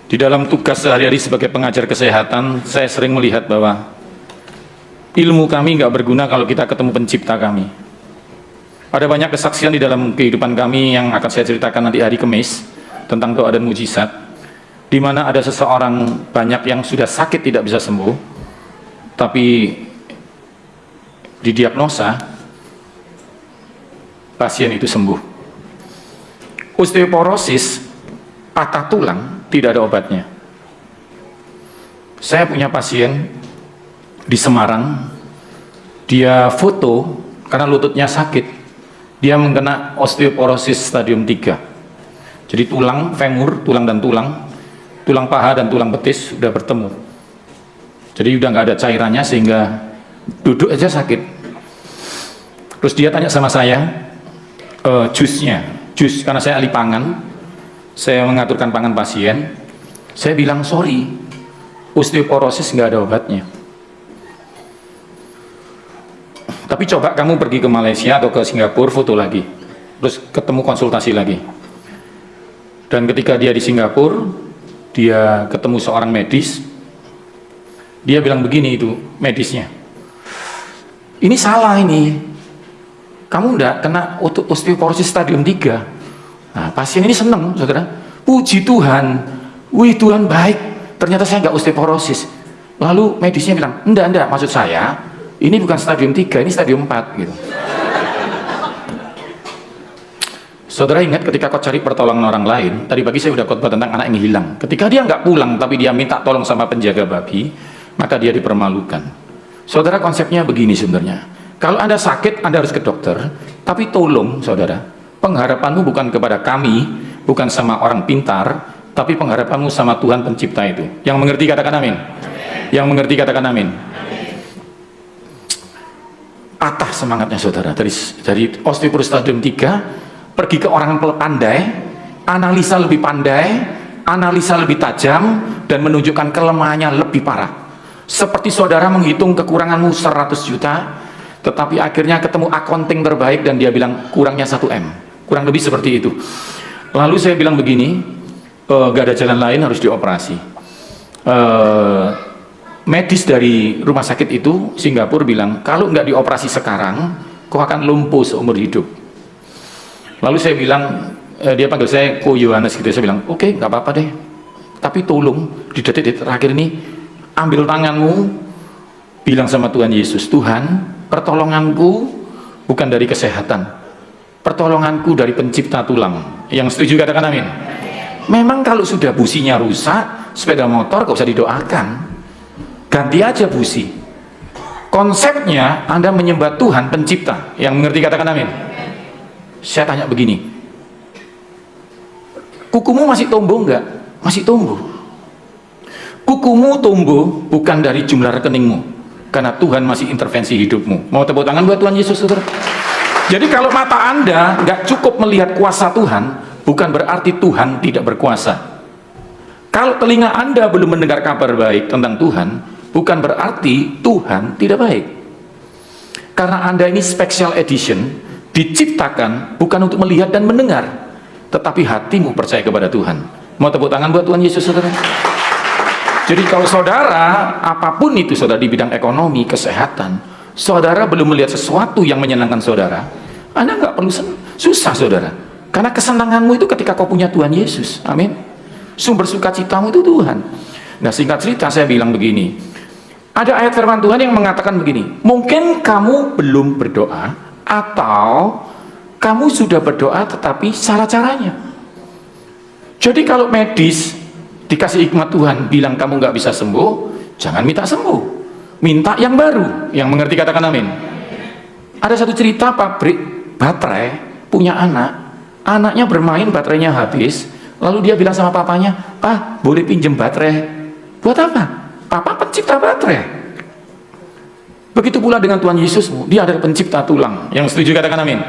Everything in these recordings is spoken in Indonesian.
Di dalam tugas sehari-hari sebagai pengajar kesehatan, saya sering melihat bahwa ilmu kami nggak berguna kalau kita ketemu pencipta kami. Ada banyak kesaksian di dalam kehidupan kami yang akan saya ceritakan nanti hari Kamis tentang doa dan mujizat, di mana ada seseorang banyak yang sudah sakit tidak bisa sembuh, tapi didiagnosa pasien itu sembuh. Osteoporosis, patah tulang, tidak ada obatnya. Saya punya pasien di Semarang, dia foto karena lututnya sakit, dia mengkena osteoporosis stadium 3. Jadi tulang femur, tulang dan tulang paha dan tulang betis sudah bertemu. Jadi udah nggak ada cairannya sehingga duduk aja sakit. Terus dia tanya sama saya, jus karena saya ahli pangan, saya mengaturkan pangan pasien. Saya bilang sorry, osteoporosis nggak ada obatnya. Tapi coba kamu pergi ke Malaysia atau ke Singapura, foto lagi, terus ketemu konsultasi lagi. Dan ketika dia di Singapura, dia ketemu seorang medis, dia bilang begini, itu medisnya, ini salah ini, kamu enggak kena osteoporosis stadium 3. Nah, pasien ini senang, saudara, puji Tuhan, wih Tuhan baik, ternyata saya enggak osteoporosis. Lalu medisnya bilang, enggak, maksud saya ini bukan stadium 3, ini stadium 4 gitu. Saudara ingat ketika kau cari pertolongan orang lain, tadi pagi saya sudah khotbah tentang anak yang hilang. Ketika dia nggak pulang tapi dia minta tolong sama penjaga babi, maka dia dipermalukan. Saudara, konsepnya begini sebenarnya. Kalau Anda sakit, Anda harus ke dokter, tapi tolong saudara, pengharapanmu bukan kepada kami, bukan sama orang pintar, tapi pengharapanmu sama Tuhan pencipta itu. Yang mengerti katakan amin. Yang mengerti katakan amin. Patah semangatnya saudara, dari osteoporosis stadium 3 pergi ke orang yang pandai, analisa lebih pandai, analisa lebih tajam, dan menunjukkan kelemahannya lebih parah. Seperti saudara menghitung kekuranganmu 100 juta, tetapi akhirnya ketemu accounting terbaik dan dia bilang kurangnya 1 M, kurang lebih seperti itu. Lalu saya bilang begini, gak ada jalan lain, harus dioperasi. Medis dari rumah sakit itu Singapura bilang, kalau nggak dioperasi sekarang kau akan lumpuh seumur hidup. Lalu saya bilang, dia panggil saya Ko Yohanes gitu, saya bilang oke, nggak apa-apa deh, tapi tolong di detik-detik terakhir ini ambil tanganmu, bilang sama Tuhan Yesus, Tuhan, pertolonganku bukan dari kesehatan, pertolonganku dari pencipta tulang. Yang setuju katakan amin. Memang kalau sudah businya rusak, sepeda motor gak usah didoakan, ganti aja busi. Konsepnya Anda menyembah Tuhan pencipta. Yang mengerti katakan amin. Saya tanya begini, kukumu masih tumbuh enggak? Masih tumbuh. Kukumu tumbuh bukan dari jumlah rekeningmu, karena Tuhan masih intervensi hidupmu. Mau tepuk tangan buat Tuhan Yesus, saudara? Jadi kalau mata Anda nggak cukup melihat kuasa Tuhan, bukan berarti Tuhan tidak berkuasa. Kalau telinga Anda belum mendengar kabar baik tentang Tuhan, bukan berarti Tuhan tidak baik. Karena Anda ini special edition, diciptakan bukan untuk melihat dan mendengar, tetapi hatimu percaya kepada Tuhan. Mau tepuk tangan buat Tuhan Yesus, saudara? Jadi kalau saudara, apapun itu saudara, di bidang ekonomi, kesehatan, saudara belum melihat sesuatu yang menyenangkan saudara, Anda nggak perlu susah saudara, karena kesenanganmu itu ketika kau punya Tuhan Yesus. Amin. Sumber sukacitamu itu Tuhan. Nah, singkat cerita saya bilang begini, ada ayat firman Tuhan yang mengatakan begini, mungkin kamu belum berdoa, atau kamu sudah berdoa tetapi salah caranya. Jadi kalau medis dikasih hikmat Tuhan bilang kamu nggak bisa sembuh, jangan minta sembuh, minta yang baru. Yang mengerti katakan amin. Ada satu cerita pabrik baterai punya anaknya bermain, baterainya habis, lalu dia bilang sama papanya, "Pak, boleh pinjem baterai?" Buat apa? Papa pencipta baterai. Begitu pula dengan Tuhan Yesusmu, dia adalah pencipta tulang. Yang setuju katakan amin.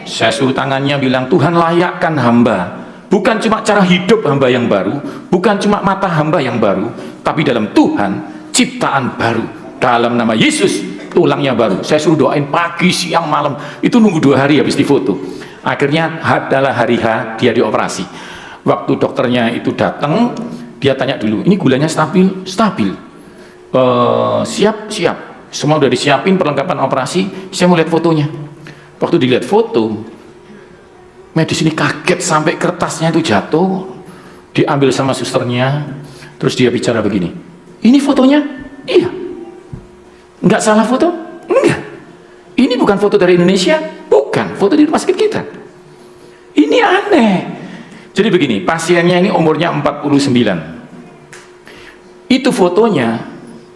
Saya suruh tangannya bilang, Tuhan layakkan hamba, bukan cuma cara hidup hamba yang baru, bukan cuma mata hamba yang baru, tapi dalam Tuhan ciptaan baru. Dalam nama Yesus tulangnya baru. Saya suruh doain pagi, siang, malam, itu nunggu 2 hari habis difoto. Akhirnya adalah hari H dia dioperasi. Waktu dokternya itu datang, Dia tanya dulu, ini gulanya stabil? Stabil. Siap? Siap. Semua udah disiapin perlengkapan operasi, saya mau lihat fotonya. Waktu dilihat foto, medis ini kaget sampai kertasnya itu jatuh, diambil sama susternya, terus dia bicara begini, ini fotonya? Iya. Nggak salah foto? Enggak. Ini bukan foto dari Indonesia? Bukan, foto di rumah sakit kita. Ini aneh. Jadi begini, pasiennya ini umurnya 49. Itu fotonya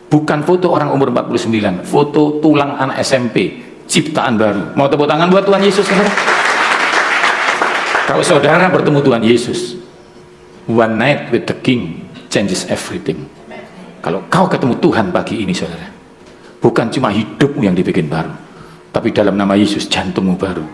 bukan foto orang umur 49, foto tulang anak SMP, ciptaan baru. Mau tepuk tangan buat Tuhan Yesus, saudara? Kalau saudara bertemu Tuhan Yesus, one night with the King changes everything. Kalau kau ketemu Tuhan pagi ini, saudara, bukan cuma hidupmu yang dibikin baru, tapi dalam nama Yesus jantungmu baru,